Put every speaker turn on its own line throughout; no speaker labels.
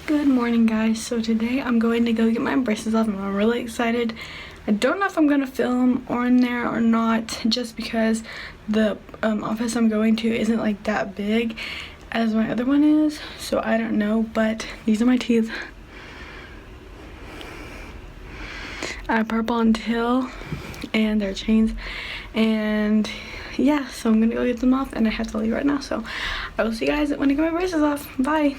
Good morning, guys. So today I'm going to go get my braces off and I'm really excited. I don't know if I'm gonna film on there or not, just because the office I'm going to isn't like that big as my other one is, so I don't know. But these are my teeth. I have purple and teal and their chains, and yeah, so I'm gonna go get them off and I have to leave right now, so I will see you guys when I get my braces off. Bye.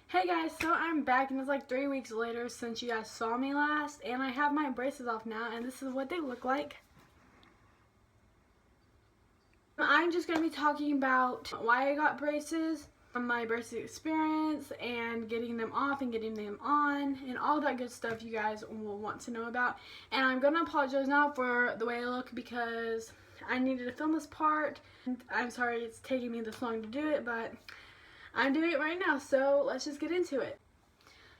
Hey guys, so I'm back and it's like 3 weeks later since you guys saw me last, and I have my braces off now and this is what they look like. I'm just going to be talking about why I got braces, my braces experience, and getting them off and getting them on, and all that good stuff you guys will want to know about. And I'm going to apologize now for the way I look because I needed to film this part. I'm sorry it's taking me this long to do it, but I'm doing it right now, so let's just get into it.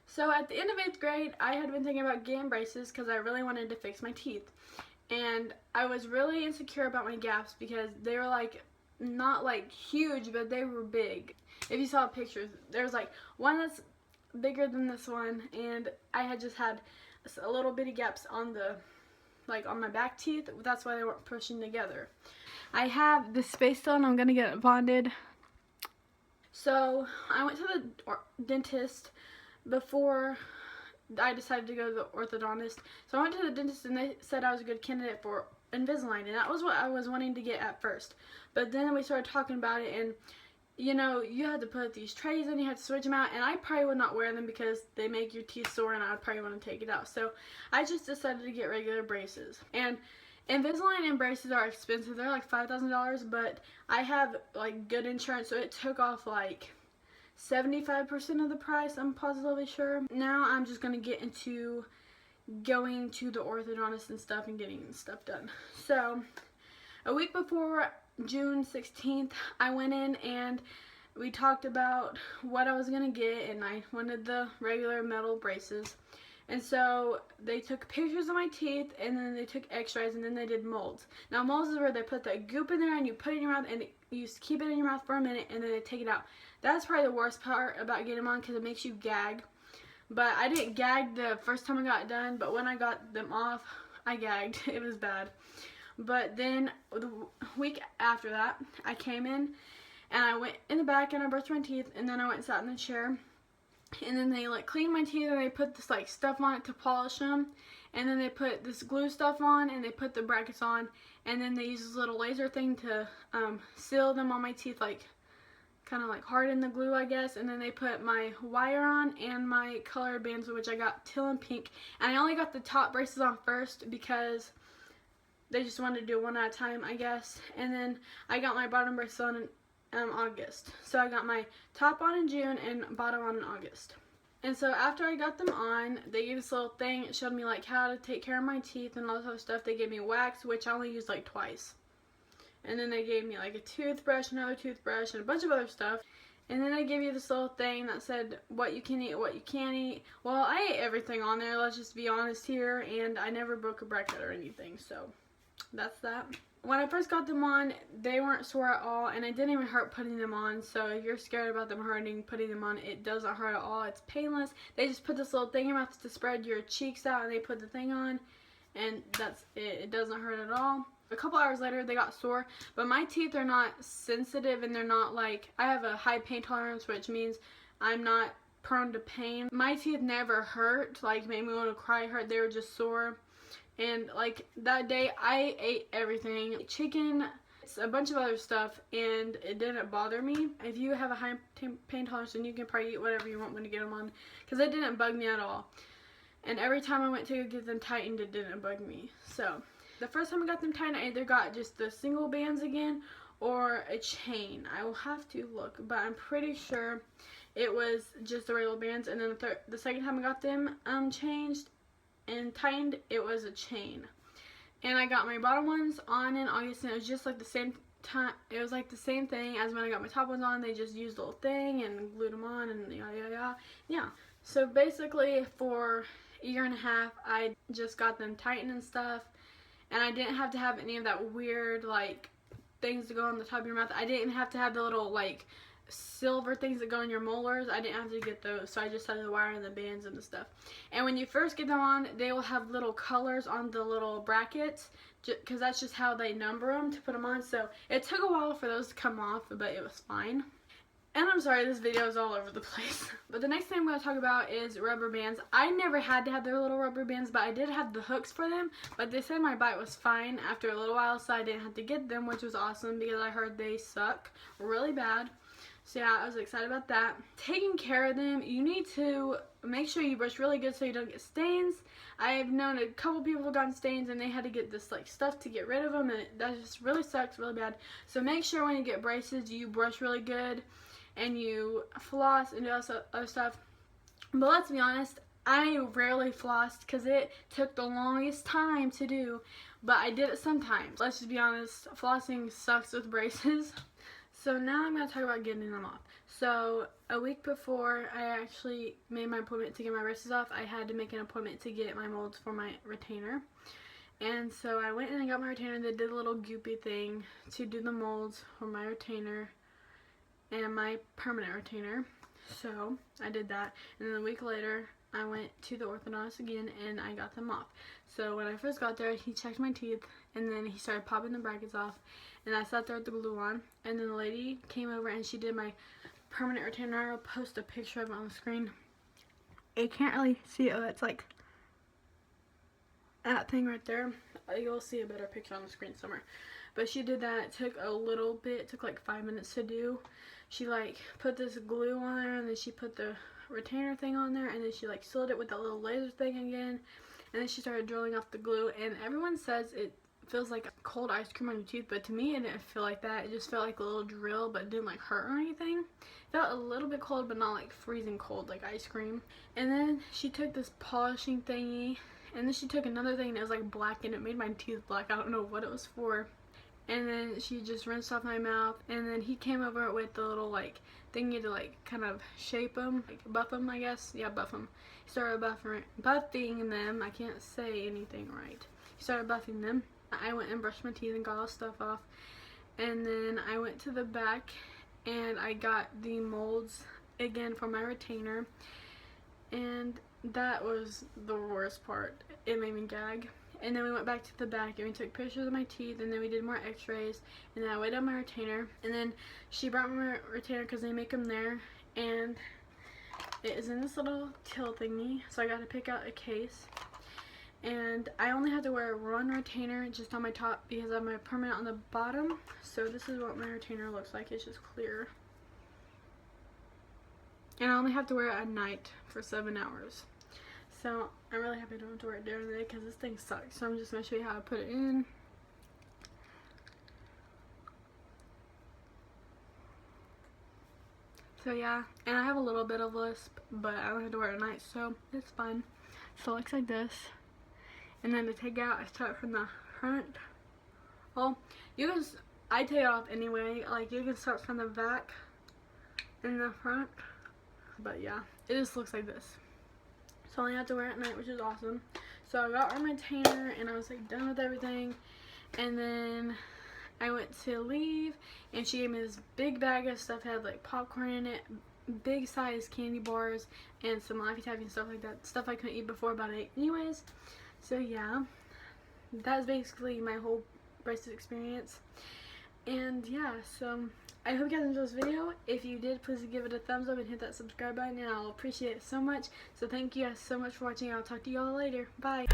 So at the end of 8th grade, I had been thinking about getting braces because I really wanted to fix my teeth. And I was really insecure about my gaps because they were like, not like huge, but they were big. If you saw pictures, there was like one that's bigger than this one, and I had just had a little bitty gaps on the, like on my back teeth. That's why they weren't pushing together. I have this space still and I'm gonna get it bonded. So I went to the dentist before I decided to go to the orthodontist. So I went to the dentist and they said I was a good candidate for Invisalign, and that was what I was wanting to get at first. But then we started talking about it, and you know, you had to put these trays in, you had to switch them out, and I probably would not wear them because they make your teeth sore and I would probably want to take it out. So I just decided to get regular braces. And Invisalign and braces are expensive. They're like $5,000, but I have like good insurance, so it took off like 75% of the price, I'm positively sure. Now I'm just going to get into going to the orthodontist and stuff and getting stuff done. So a week before June 16th, I went in and we talked about what I was going to get, and I wanted the regular metal braces. And so they took pictures of my teeth, and then they took x-rays, and then they did molds. Now molds is where they put that goop in there and you put it in your mouth and you keep it in your mouth for a minute and then they take it out. That's probably the worst part about getting them on because it makes you gag. But I didn't gag the first time I got it done, but when I got them off, I gagged. It was bad. But then the week after that, I came in and I went in the back and I brushed my teeth, and then I went and sat in the chair. And then they like cleaned my teeth and they put this like stuff on it to polish them, and then they put this glue stuff on and they put the brackets on, and then they use this little laser thing to seal them on my teeth, like kind of like harden the glue, I guess. And then they put my wire on and my colored bands, which I got teal and pink, and I only got the top braces on first because they just wanted to do one at a time, I guess. And then I got my bottom braces on in August. So I got my top on in June and bottom on in August. And so after I got them on, they gave this little thing. It showed me like how to take care of my teeth and all this other stuff. They gave me wax, which I only used like twice. And then they gave me like a toothbrush, another toothbrush, and a bunch of other stuff. And then they give you this little thing that said what you can eat, what you can't eat. Well, I ate everything on there, let's just be honest here, and I never broke a bracket or anything, so that's that. When I first got them on, they weren't sore at all, and it didn't even hurt putting them on. So if you're scared about them hurting, putting them on, it doesn't hurt at all. It's painless. They just put this little thing in your mouth to spread your cheeks out, and they put the thing on, and that's it. It doesn't hurt at all. A couple hours later, they got sore, but my teeth are not sensitive, and they're not like, I have a high pain tolerance, which means I'm not prone to pain. My teeth never hurt, like made me want to cry hurt. They were just sore. And like that day I ate everything, chicken, a bunch of other stuff, and it didn't bother me. If you have a high pain tolerance, then you can probably eat whatever you want when you get them on, because it didn't bug me at all. And every time I went to get them tightened, it didn't bug me. So the first time I got them tightened, I either got just the single bands again or a chain. I will have to look, but I'm pretty sure it was just the regular bands. And then the second time I got them changed and tightened, it was a chain. And I got my bottom ones on in August, and it was just like the same time. It was like the same thing as when I got my top ones on. They just used a little thing and glued them on, and yeah. So basically for a year and a half, I just got them tightened and stuff, and I didn't have to have any of that weird like things to go on the top of your mouth. I didn't have to have the little like silver things that go in your molars. I didn't have to get those, so I just had the wire and the bands and the stuff. And when you first get them on, they will have little colors on the little brackets, because that's just how they number them to put them on. So it took a while for those to come off, but it was fine. And I'm sorry, this video is all over the place. But the next thing I'm going to talk about is rubber bands. I never had to have their little rubber bands, but I did have the hooks for them. But they said my bite was fine after a little while, so I didn't have to get them, which was awesome because I heard they suck really bad. So yeah, I was excited about that. Taking care of them, you need to make sure you brush really good so you don't get stains. I've known a couple people have gotten stains, and they had to get this like stuff to get rid of them, and that just really sucks really bad. So make sure when you get braces, you brush really good and you floss and do all this other stuff. But let's be honest, I rarely flossed because it took the longest time to do, but I did it sometimes. Let's just be honest, flossing sucks with braces. So now I'm going to talk about getting them off. So a week before I actually made my appointment to get my braces off, I had to make an appointment to get my molds for my retainer. And so I went and I got my retainer, and they did a little goopy thing to do the molds for my retainer and my permanent retainer. So I did that, and then a week later I went to the orthodontist again and I got them off. So when I first got there, he checked my teeth, and then he started popping the brackets off, and I sat there with the glue on, and then the lady came over and she did my permanent retainer. I'll post a picture of it on the screen. You can't really see it, it's like that thing right there. You'll see a better picture on the screen somewhere. But she did that. It took a little bit. It took like 5 minutes to do. She like put this glue on there, and then she put the retainer thing on there, and then she like sealed it with that little laser thing again, and then she started drilling off the glue. And everyone says it feels like cold ice cream on your teeth, but to me it didn't feel like that. It just felt like a little drill, but it didn't like hurt or anything. It felt a little bit cold, but not like freezing cold like ice cream. And then she took this polishing thingy, and then she took another thing that was like black, and it made my teeth black. I don't know what it was for. And then she just rinsed off my mouth, and then he came over with the little like thingy to like kind of shape them, like buff them, I guess. Yeah, buff them. He started buffing them. I can't say anything right. He started buffing them. I went and brushed my teeth and got all stuff off, and then I went to the back and I got the molds again for my retainer, and that was the worst part. It made me gag. And then we went back to the back and we took pictures of my teeth, and then we did more x-rays, and then I weighed out my retainer, and then she brought me my retainer because they make them there, and it is in this little teal thingy, so I got to pick out a case. And I only had to wear one retainer just on my top because I have my permanent on the bottom. So this is what my retainer looks like. It's just clear. And I only have to wear it at night for 7 hours. So I'm really happy I don't have to wear it during the day because this thing sucks. So I'm just going to show you how I put it in. So yeah, and I have a little bit of lisp, but I don't have to wear it at night, so it's fine. So it looks like this. And then to take out, I start from the front. Well, I take it off anyway. Like, you can start from the back and the front. But yeah, it just looks like this. So I only have to wear it at night, which is awesome. So I got on my retainer, and I was like done with everything. And then I went to leave, and she gave me this big bag of stuff. It had like popcorn in it, big size candy bars, and some Laffy Taffy and stuff like that. Stuff I couldn't eat before, but I ate anyways. So yeah, that's basically my whole braces experience. And yeah, so I hope you guys enjoyed this video. If you did, please give it a thumbs up and hit that subscribe button, and I'll appreciate it so much. So thank you guys so much for watching. I'll talk to you all later. Bye.